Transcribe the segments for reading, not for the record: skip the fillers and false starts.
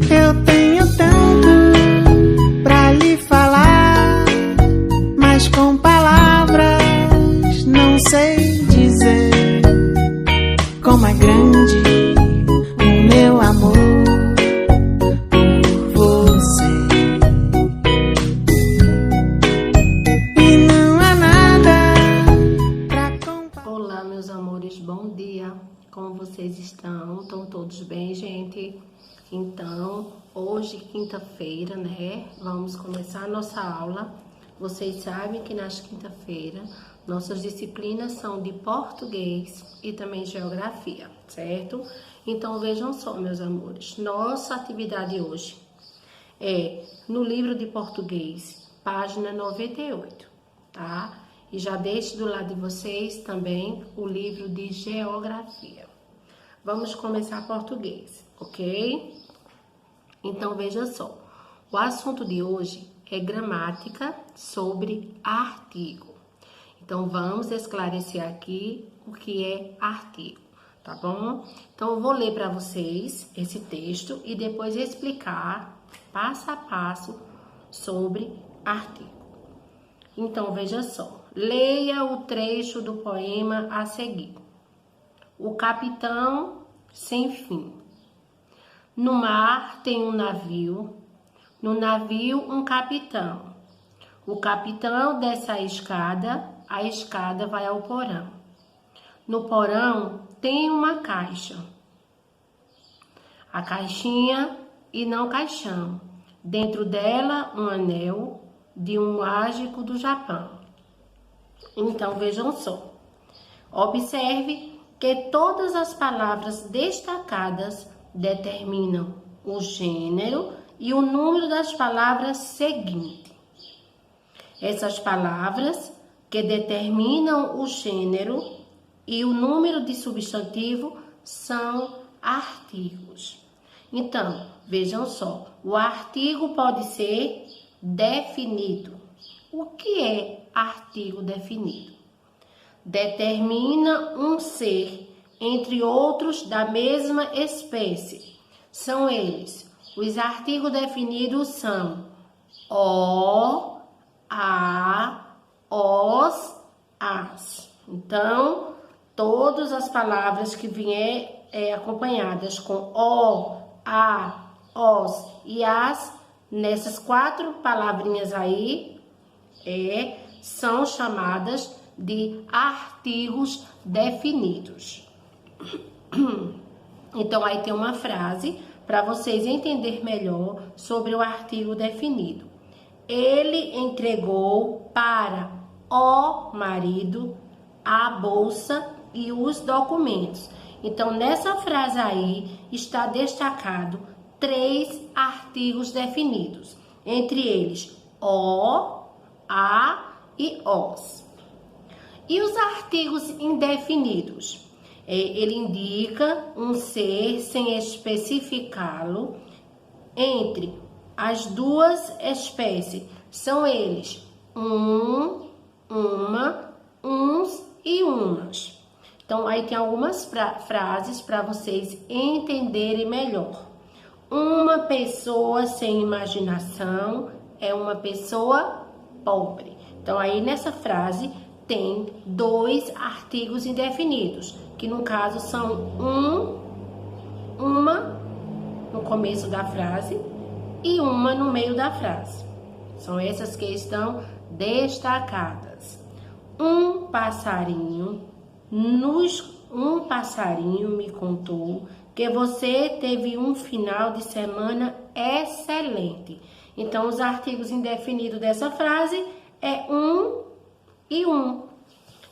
Eu tenho tanto pra lhe falar, mas com palavras não sei dizer como é grande o meu amor por você. E não há nada pra comparar. Olá, meus amores, bom dia. Como vocês estão? Estão todos bem, gente? Então, hoje, quinta-feira, né? Vamos começar a nossa aula. Vocês sabem que nas quinta-feiras, nossas disciplinas são de português e também geografia, certo? Então, vejam só, meus amores. Nossa atividade hoje é no livro de português, página 98, tá? E já deixe do lado de vocês também o livro de geografia. Vamos começar português, ok? Então, veja só. O assunto de hoje é gramática sobre artigo. Então, vamos esclarecer aqui o que é artigo, tá bom? Então, eu vou ler para vocês esse texto e depois explicar passo a passo sobre artigo. Então, veja só. Leia o trecho do poema a seguir. O capitão sem fim. No mar tem um navio, no navio um capitão. O capitão desce a escada vai ao porão. No porão tem uma caixa. A caixinha e não caixão. Dentro dela um anel de um mágico do Japão. Então, vejam só. Observe que todas as palavras destacadas determinam o gênero e o número das palavras seguintes. Essas palavras que determinam o gênero e o número de substantivo são artigos. Então, vejam só, o artigo pode ser definido. O que é artigo definido? Determina um ser entre outros da mesma espécie. São eles. Os artigos definidos são o, a, os, as. Então, todas as palavras que vier acompanhadas com o, a, os e as, nessas 4 palavrinhas aí, são chamadas de artigos definidos. Então, aí tem uma frase para vocês entenderem melhor sobre o artigo definido. Ele entregou para o marido a bolsa e os documentos. Então, nessa frase aí está destacado 3 artigos definidos, entre eles o, a e os. E os artigos indefinidos? Ele indica um ser sem especificá-lo entre as 2 espécies. São eles um, uma, uns e umas. Então, aí tem algumas frases para vocês entenderem melhor. Uma pessoa sem imaginação é uma pessoa pobre. Então, aí nessa frase tem 2 artigos indefinidos, que no caso são uma no começo da frase e uma no meio da frase. São essas que estão destacadas. Um passarinho me contou que você teve um final de semana excelente. Então, os artigos indefinidos dessa frase é um e um,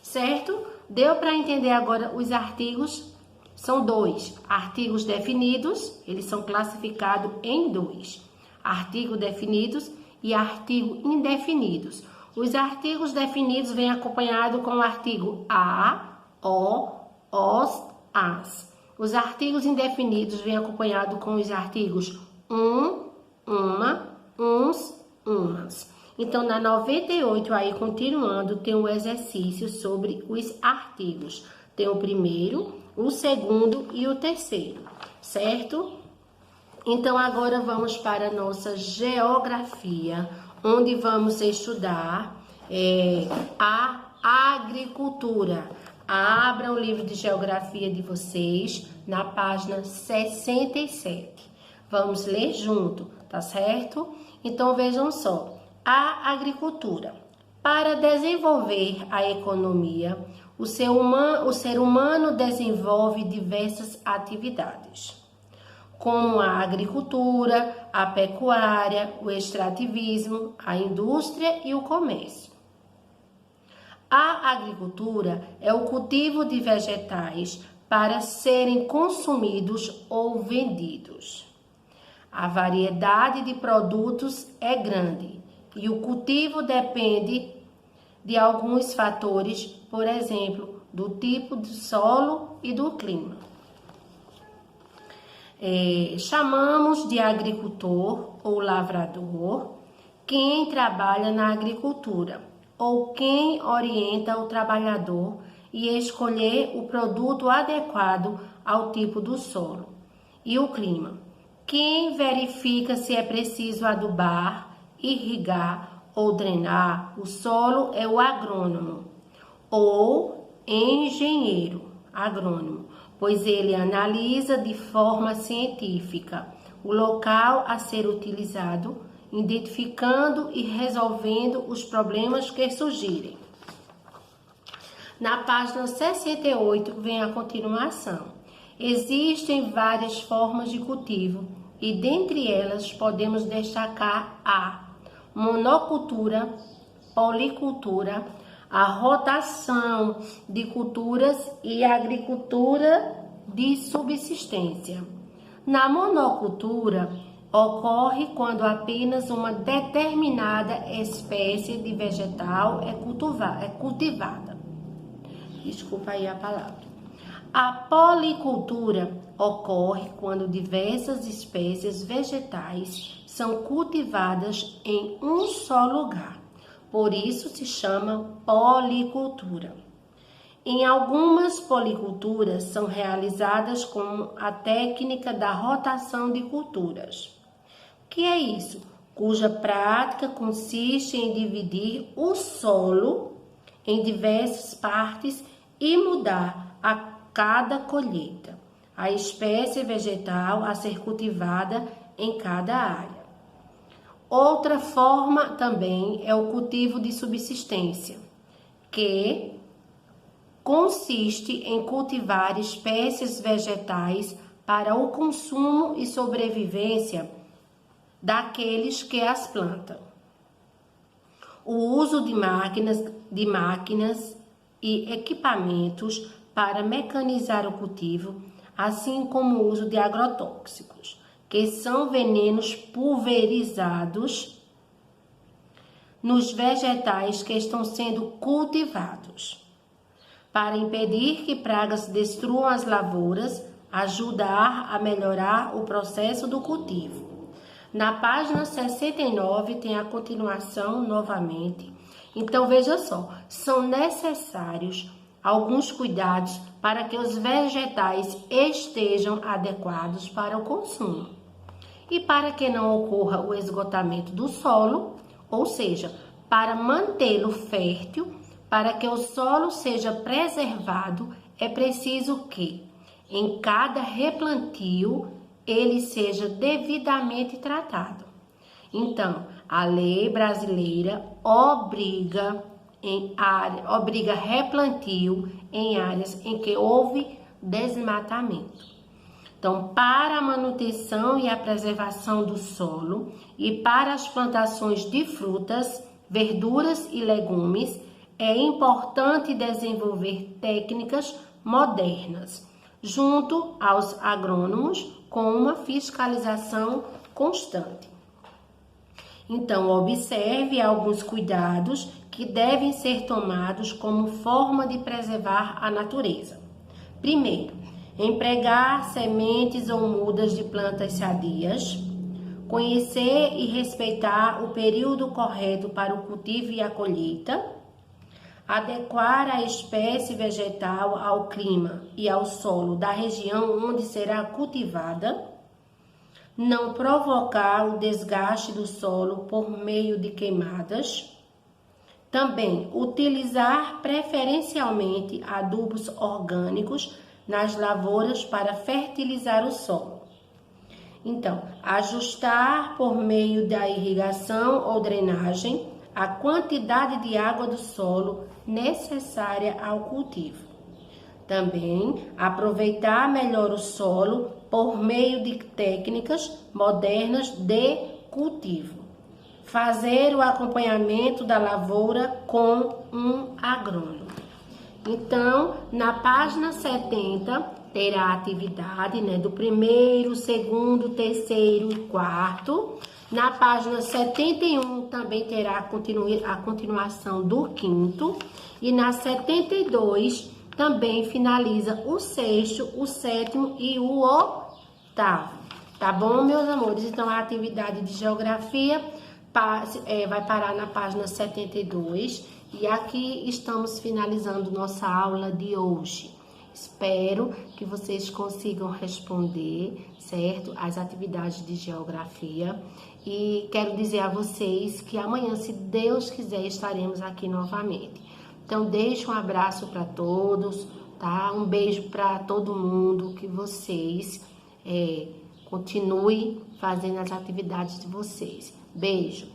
certo? Deu para entender agora os artigos? São 2. Artigos definidos, eles são classificados em 2. Artigos definidos e artigos indefinidos. Os artigos definidos vêm acompanhados com o artigo a, o, os, as. Os artigos indefinidos vêm acompanhados com os artigos uma, uns, umas. Então, na 98, aí continuando, tem um exercício sobre os artigos. Tem o primeiro, o segundo e o terceiro, certo? Então, agora vamos para a nossa geografia, onde vamos estudar a agricultura. Abra o livro de geografia de vocês na página 67. Vamos ler junto, tá certo? Então, vejam só. A agricultura. Para desenvolver a economia, o ser humano desenvolve diversas atividades, como a agricultura, a pecuária, o extrativismo, a indústria e o comércio. A agricultura é o cultivo de vegetais para serem consumidos ou vendidos. A variedade de produtos é grande e o cultivo depende de alguns fatores, por exemplo, do tipo de solo e do clima. Chamamos de agricultor ou lavrador quem trabalha na agricultura ou quem orienta o trabalhador e escolher o produto adequado ao tipo do solo e o clima. Quem verifica se é preciso adubar, irrigar ou drenar o solo é o agrônomo ou engenheiro agrônomo, pois ele analisa de forma científica o local a ser utilizado, identificando e resolvendo os problemas que surgirem. Na página 68 vem a continuação. Existem várias formas de cultivo e dentre elas podemos destacar a monocultura, policultura, a rotação de culturas e a agricultura de subsistência. Na monocultura, ocorre quando apenas uma determinada espécie de vegetal é cultivada. Desculpa aí a palavra. A policultura ocorre quando diversas espécies vegetais são cultivadas em um só lugar. Por isso se chama policultura. Em algumas policulturas são realizadas com a técnica da rotação de culturas. Que é isso? Cuja prática consiste em dividir o solo em diversas partes e mudar a cada colheita a espécie vegetal a ser cultivada em cada área. Outra forma também é o cultivo de subsistência, que consiste em cultivar espécies vegetais para o consumo e sobrevivência daqueles que as plantam. O uso de máquinas e equipamentos para mecanizar o cultivo, assim como o uso de agrotóxicos, que são venenos pulverizados nos vegetais que estão sendo cultivados, para impedir que pragas destruam as lavouras, ajudar a melhorar o processo do cultivo. Na página 69 tem a continuação novamente. Então, veja só, são necessários alguns cuidados para que os vegetais estejam adequados para o consumo e para que não ocorra o esgotamento do solo, ou seja, para mantê-lo fértil, para que o solo seja preservado, é preciso que em cada replantio ele seja devidamente tratado. Então, a lei brasileira obriga replantio em áreas em que houve desmatamento. Então, para a manutenção e a preservação do solo e para as plantações de frutas, verduras e legumes, é importante desenvolver técnicas modernas, junto aos agrônomos, com uma fiscalização constante. Então, observe alguns cuidados que devem ser tomados como forma de preservar a natureza. Primeiro, empregar sementes ou mudas de plantas sadias, conhecer e respeitar o período correto para o cultivo e a colheita, Adequar a espécie vegetal ao clima e ao solo da região onde será cultivada. Não provocar o desgaste do solo por meio de queimadas. Também utilizar preferencialmente adubos orgânicos nas lavouras para fertilizar o solo. Então, ajustar por meio da irrigação ou drenagem a quantidade de água do solo necessária ao cultivo. Também aproveitar melhor o solo por meio de técnicas modernas de cultivo. Fazer o acompanhamento da lavoura com um agrônomo. Então, na página 70, terá a atividade, do primeiro, segundo, terceiro e quarto. Na página 71 também terá a continuação do quinto. E na 72 também finaliza o sexto, o sétimo e o oitavo. Tá bom, meus amores? Então, a atividade de geografia vai parar na página 72. E aqui estamos finalizando nossa aula de hoje. Espero que vocês consigam responder, certo? As atividades de geografia. E quero dizer a vocês que amanhã, se Deus quiser, estaremos aqui novamente. Então, deixo um abraço para todos, tá? Um beijo para todo mundo, que vocês continuem fazendo as atividades de vocês. Beijo!